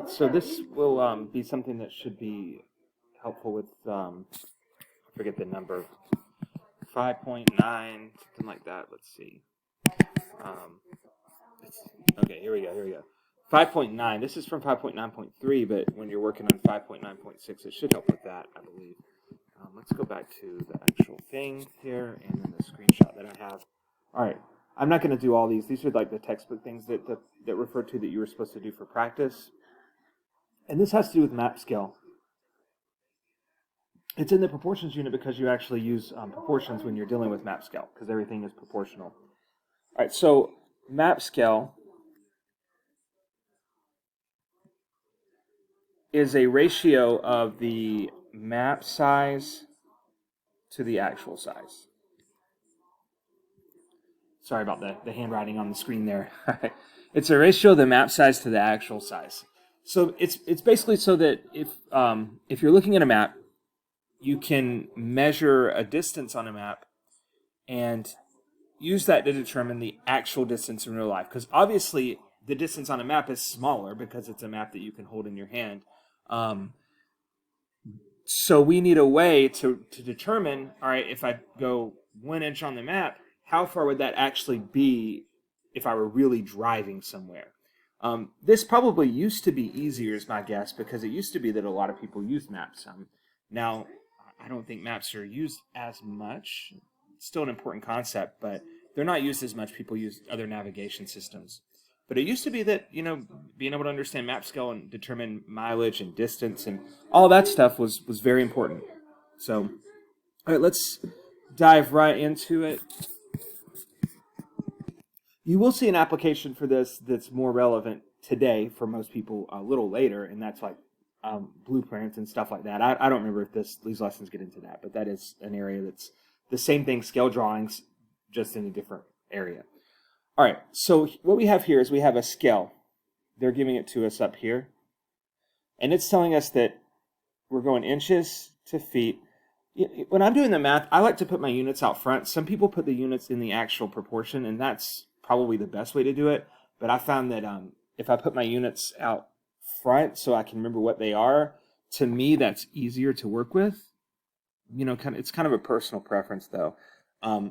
right, so this will be something that should be helpful with, I forget the number, 5.9, something like that. Let's see. Um, okay, here we go. 5.9. This is from 5.9.3, but when you're working on 5.9.6, it should help with that, I believe. Let's go back to the actual thing here and then the screenshot that I have. All right, I'm not going to do all these. These are like the textbook things that refer to that you were supposed to do for practice. And this has to do with map scale. It's in the proportions unit because you actually use proportions when you're dealing with map scale because everything is proportional. All right, so map scale is a ratio of the map size to the actual size. Sorry about the handwriting on the screen there. It's a ratio of the map size to the actual size. So it's basically so that if you're looking at a map, you can measure a distance on a map and use that to determine the actual distance in real life. Because obviously the distance on a map is smaller because it's a map that you can hold in your hand. So we need a way to determine, all right, if I go 1 inch on the map, how far would that actually be if I were really driving somewhere? This probably used to be easier, is my guess, because it used to be that a lot of people used maps. Now, I don't think maps are used as much. It's still an important concept, but they're not used as much. People use other navigation systems. But it used to be that, being able to understand map scale and determine mileage and distance and all that stuff was very important. So, all right, let's dive right into it. You will see an application for this that's more relevant today for most people a little later, and that's like blueprints and stuff like that. I don't remember if these lessons get into that, but that is an area that's the same thing, scale drawings, just in a different area. All right, so what we have here is we have a scale. They're giving it to us up here. And it's telling us that we're going inches to feet. When I'm doing the math, I like to put my units out front. Some people put the units in the actual proportion, and that's probably the best way to do it. But I found that if I put my units out front so I can remember what they are, to me that's easier to work with. It's kind of a personal preference, though.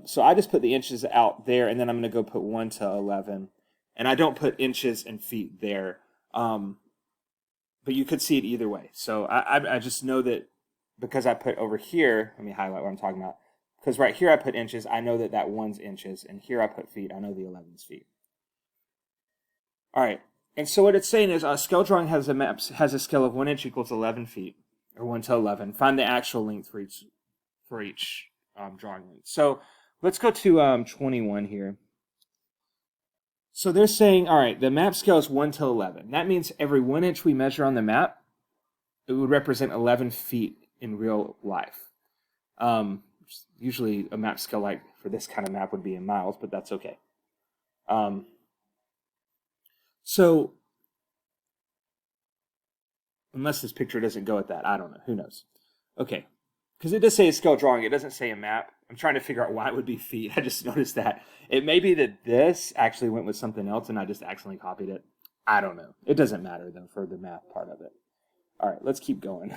So I just put the inches out there, and then I'm going to go put 1 to 11. And I don't put inches and feet there. But you could see it either way. So I just know that because I put over here, let me highlight what I'm talking about. Because right here I put inches, I know that 1's inches. And here I put feet, I know the 11's feet. All right. And so what it's saying is a scale drawing has a scale of 1 inch equals 11 feet, or 1 to 11. Find the actual length for each drawing length. So let's go to 21 here. So they're saying, all right, the map scale is 1 to 11. That means every 1 inch we measure on the map, it would represent 11 feet in real life. Usually a map scale like for this kind of map would be in miles, but that's okay. So unless this picture doesn't go at that, I don't know. Who knows? Okay. Because it does say a scale drawing. It doesn't say a map. I'm trying to figure out why it would be feet. I just noticed that. It may be that this actually went with something else and I just accidentally copied it. I don't know. It doesn't matter, though, for the math part of it. All right, let's keep going.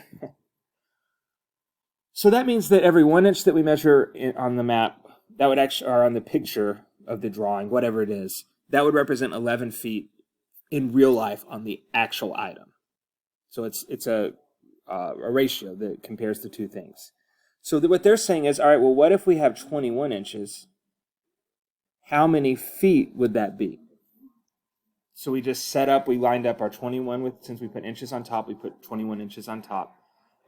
So that means that every 1 inch that we measure on the map, that would actually, or on the picture of the drawing, whatever it is, that would represent 11 feet in real life on the actual item. So it's a ratio that compares the two things. So what they're saying is, all right, well, what if we have 21 inches? How many feet would that be? So we just we lined up our 21 since we put inches on top, we put 21 inches on top.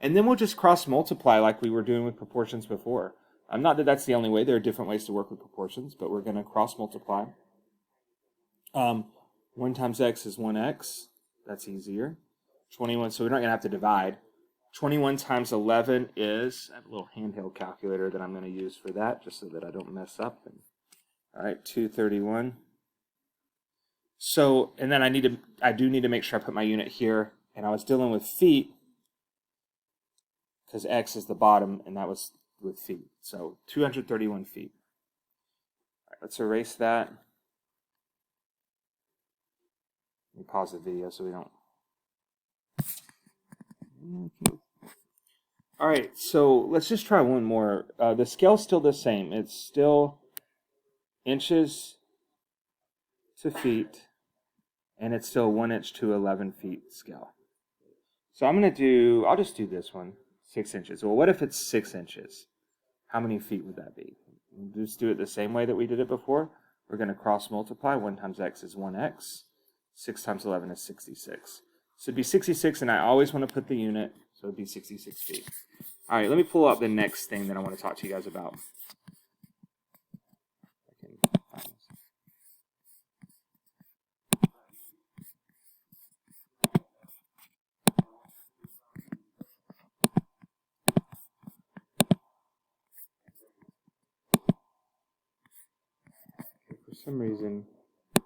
And then we'll just cross multiply like we were doing with proportions before. Not that that's the only way. There are different ways to work with proportions, but we're going to cross multiply. 1 times x is 1x. That's easier. 21, so we're not going to have to divide. 21 times 11 is, I have a little handheld calculator that I'm going to use for that, just so that I don't mess up. All right, 231. So, and then I do need to make sure I put my unit here, and I was dealing with feet, because x is the bottom, and that was with feet. So, 231 feet. All right, let's erase that. Let me pause the video so we don't All right, so let's just try one more. The scale's still the same. It's still inches to feet, and it's still 1 inch to 11 feet scale. So I'll just do this one, 6 inches. Well, what if it's 6 inches? How many feet would that be? We'll just do it the same way that we did it before. We're going to cross multiply. 1 times x is 1x. 6 times 11 is 66. So it'd be 66, and I always want to put the unit, so it'd be 66 feet. All right, let me pull up the next thing that I want to talk to you guys about. For some reason, I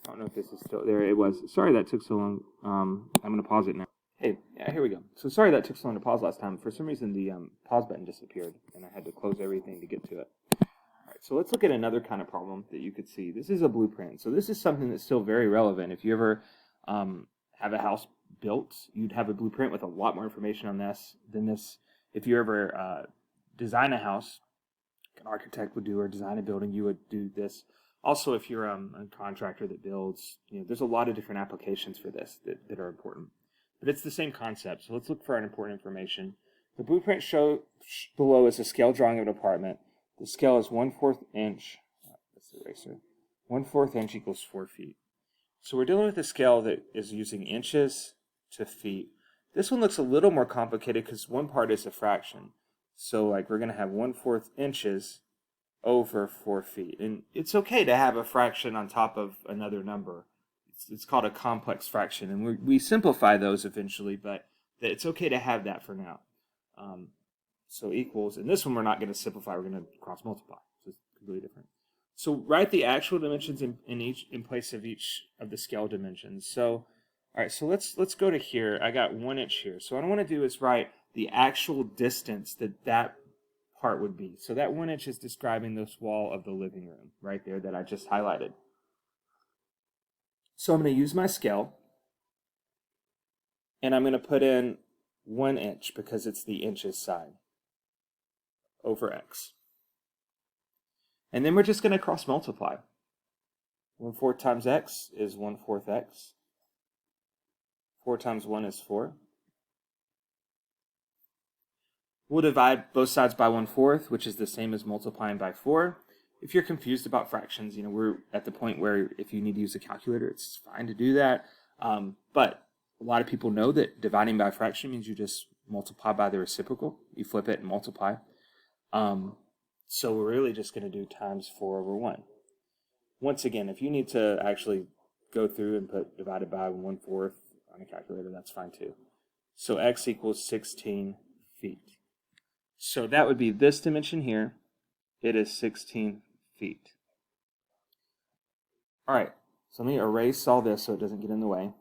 don't know if this is still there. It was. Sorry that took so long. I'm going to pause it now. Hey, yeah, here we go. So sorry that took so long to pause last time. For some reason, the pause button disappeared, and I had to close everything to get to it. All right, so let's look at another kind of problem that you could see. This is a blueprint. So this is something that's still very relevant. If you ever have a house built, you'd have a blueprint with a lot more information on this than this. If you ever design a house, an architect would do, or design a building, you would do this. Also, if you're a contractor that builds, there's a lot of different applications for this that are important. But it's the same concept. So let's look for an important information. The blueprint show below is a scale drawing of an apartment. The scale is 1/4 inch. That's the eraser. 1/4 inch equals 4 feet. So we're dealing with a scale that is using inches to feet. This one looks a little more complicated because one part is a fraction. So like we're going to have 1/4 inches over 4 feet. And it's okay to have a fraction on top of another number. It's called a complex fraction, and we simplify those eventually, but it's okay to have that for now. So equals, and this one we're not going to simplify, we're going to cross multiply. So it's completely different. So write the actual dimensions in place of each of the scale dimensions. So, all right, so let's go to here. I got 1 inch here. So what I want to do is write the actual distance that part would be. So that 1 inch is describing this wall of the living room right there that I just highlighted. So I'm going to use my scale, and I'm going to put in 1 inch because it's the inches side over x. And then we're just going to cross multiply. 1/4 times x is 1/4 x. 4 times 1 is 4. We'll divide both sides by 1/4, which is the same as multiplying by 4. If you're confused about fractions, we're at the point where if you need to use a calculator, it's fine to do that. But a lot of people know that dividing by a fraction means you just multiply by the reciprocal. You flip it and multiply. So we're really just going to do times 4 over 1. Once again, if you need to actually go through and put divided by 1/4 on a calculator, that's fine too. So x equals 16 feet. So that would be this dimension here. It is 16 feet. All right, so let me erase all this so it doesn't get in the way.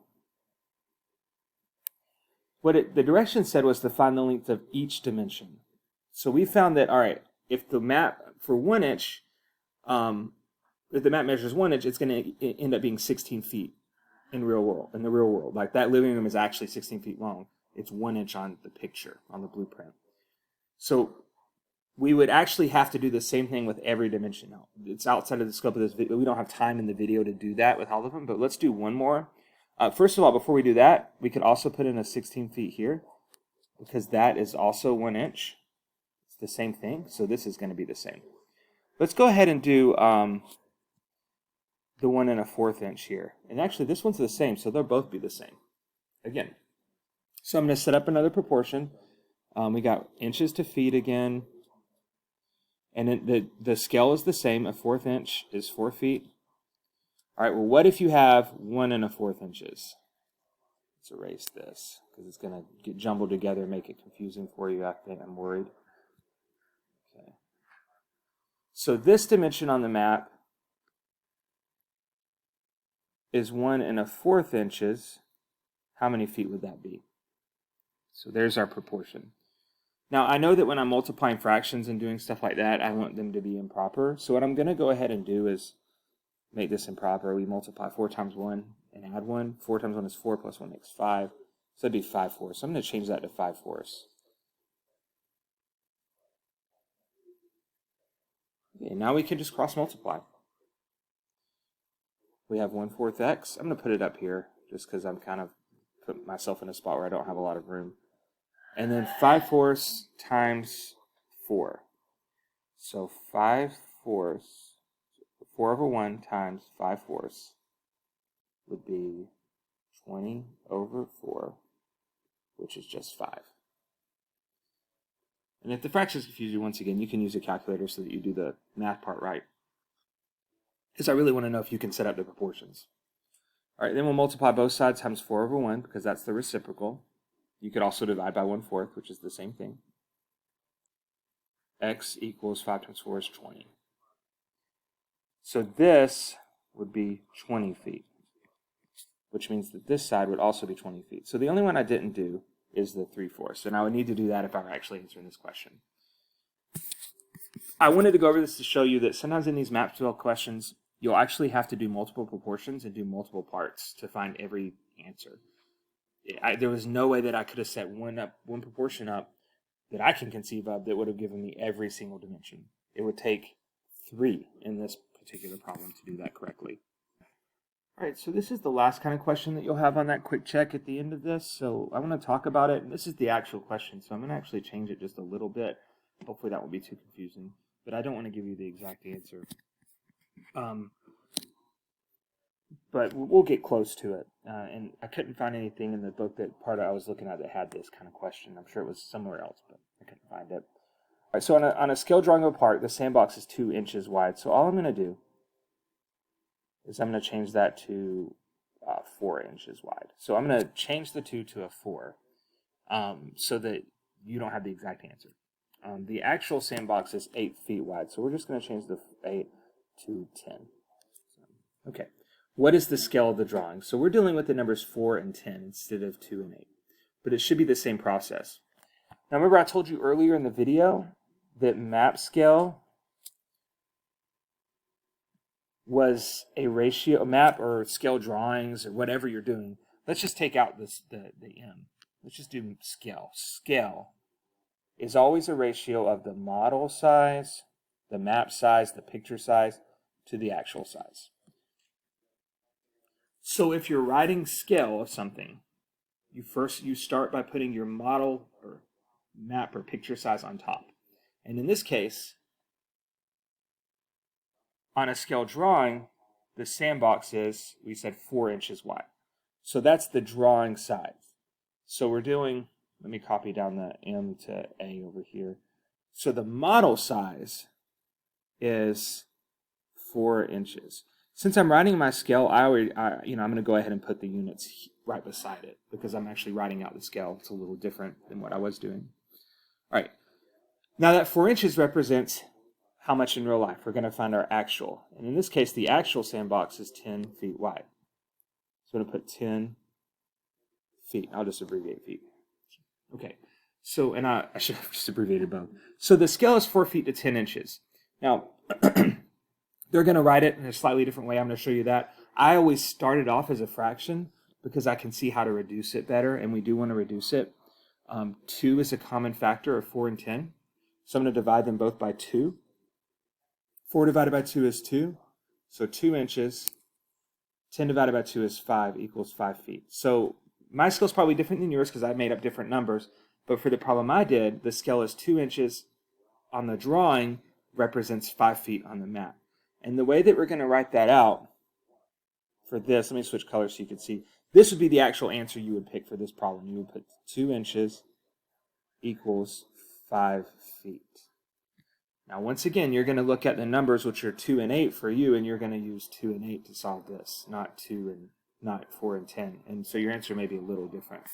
What the direction said was to find the length of each dimension. So we found that, all right, if the map for 1 inch, if the map measures 1 inch, it's going to end up being 16 feet in the real world. Like that living room is actually 16 feet long. It's 1 inch on the picture, on the blueprint. So we would actually have to do the same thing with every dimension. Now, it's outside of the scope of this video. We don't have time in the video to do that with all of them, but let's do one more. First of all, before we do that, we could also put in a 16 feet here because that is also 1 inch. It's the same thing, so this is going to be the same. Let's go ahead and do the 1 1/4 inch here. And actually, this one's the same, so they'll both be the same. Again, so I'm going to set up another proportion. We got inches to feet again. And then the scale is the same. 1/4 inch is 4 feet. All right, well, what if you have 1 1/4 inches? Let's erase this because it's going to get jumbled together and make it confusing for you. I think I'm worried. Okay. So this dimension on the map is 1 1/4 inches. How many feet would that be? So there's our proportion. Now, I know that when I'm multiplying fractions and doing stuff like that, I want them to be improper. So what I'm going to go ahead and do is make this improper. We multiply 4 times 1 and add 1. 4 times 1 is 4 plus 1 makes 5. So that'd be 5/4. So I'm going to change that to 5/4. Okay, now we can just cross multiply. We have 1/4 x. I'm going to put it up here just because I'm kind of put myself in a spot where I don't have a lot of room. And then 5/4 times 4. So 5/4, 4/1 times 5/4 would be 20/4, which is just 5. And if the fractions confuse you, once again, you can use a calculator so that you do the math part right. Because I really want to know if you can set up the proportions. All right, then we'll multiply both sides times 4/1 because that's the reciprocal. You could also divide by 1/4, which is the same thing. X equals 5 times 4 is 20. So this would be 20 feet, which means that this side would also be 20 feet. So the only one I didn't do is the 3/4. And I would need to do that if I were actually answering this question. I wanted to go over this to show you that sometimes in these MAPSWELL questions, you'll actually have to do multiple proportions and do multiple parts to find every answer. There was no way that I could have set one proportion up that I can conceive of that would have given me every single dimension. It would take 3 in this particular problem to do that correctly. All right, so this is the last kind of question that you'll have on that quick check at the end of this. So I want to talk about it, and this is the actual question. So I'm going to actually change it just a little bit. Hopefully that won't be too confusing, but I don't want to give you the exact answer. But we'll get close to it. And I couldn't find anything in the book that I was looking at that had this kind of question. I'm sure it was somewhere else, but I couldn't find it. All right, so on a scale drawing of a park, the sandbox is 2 inches wide. So all I'm going to do is I'm going to change that to 4 inches wide. So I'm going to change the 2 to a 4 so that you don't have the exact answer. The actual sandbox is 8 feet wide, so we're just going to change the 8 to 10. Okay, what is the scale of the drawing? So we're dealing with the numbers 4 and 10 instead of 2 and 8, but it should be the same process. Now remember I told you earlier in the video that map scale was a ratio, a map or scale drawings or whatever you're doing. Let's just take out the M. Let's just do scale. Scale is always a ratio of the model size, the map size, the picture size, to the actual size. So if you're writing scale of something, you start by putting your model or map or picture size on top. And in this case, on a scale drawing, the sandbox is, we said, 4 inches wide. So that's the drawing size. So we're doing, let me copy down the M to A over here. So the model size is 4 inches. Since I'm writing my scale, I'm going to go ahead and put the units right beside it because I'm actually writing out the scale. It's a little different than what I was doing. All right. Now that 4 inches represents how much in real life. We're going to find our actual. And in this case, the actual sandbox is 10 feet wide. So I'm going to put 10 feet. I'll just abbreviate feet. Okay. So, and I should have just abbreviated both. So the scale is 4 feet to 10 inches. Now, they're going to write it in a slightly different way. I'm going to show you that. I always start it off as a fraction because I can see how to reduce it better, and we do want to reduce it. 2 is a common factor of 4 and 10. So I'm going to divide them both by 2. 4 divided by 2 is 2. So 2 inches. 10 divided by 2 is 5 equals 5 feet. So my scale is probably different than yours because I made up different numbers. But for the problem I did, the scale is 2 inches on the drawing represents 5 feet on the map. And the way that we're going to write that out for this, let me switch colors so you can see. This would be the actual answer you would pick for this problem. You would put 2 inches equals 5 feet. Now, once again, you're going to look at the numbers, which are 2 and 8 for you, and you're going to use 2 and 8 to solve this, not 4 and 10. And so your answer may be a little different.